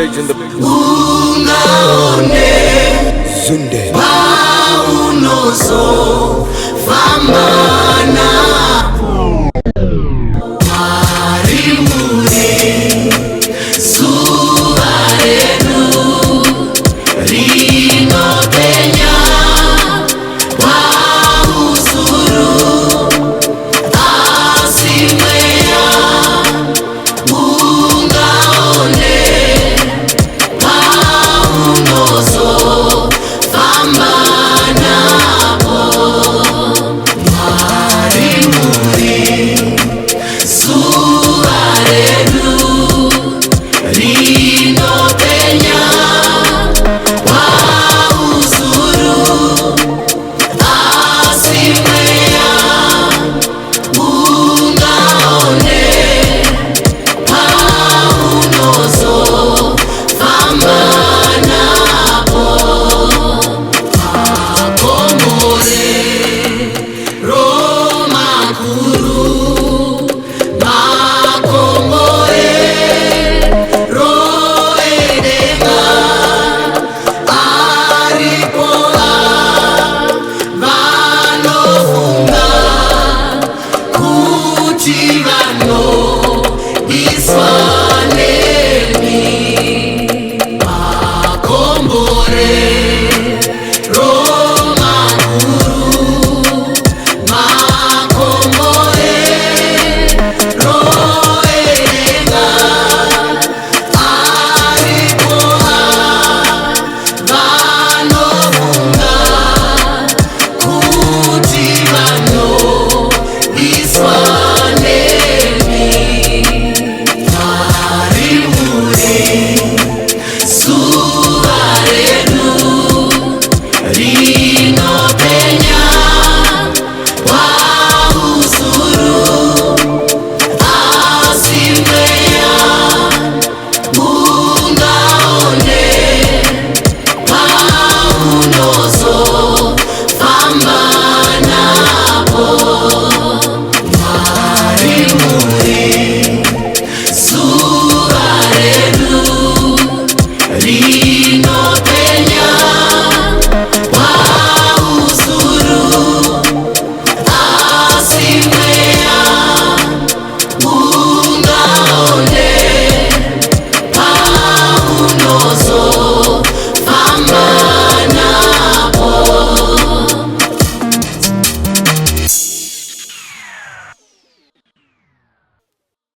stage in the Ungaone Zunde Paunoso Famana Marimuri Suarenu Rino Peña Wausuru Asimea Ungaone Paunoso Famana Marimuri Suarenu Rino Peña Wausuru Asimea Ungaone Paunoso Famana Komore Roma Kuru Makomore Roedega Aripola Vanofunga Kuchivano Iswa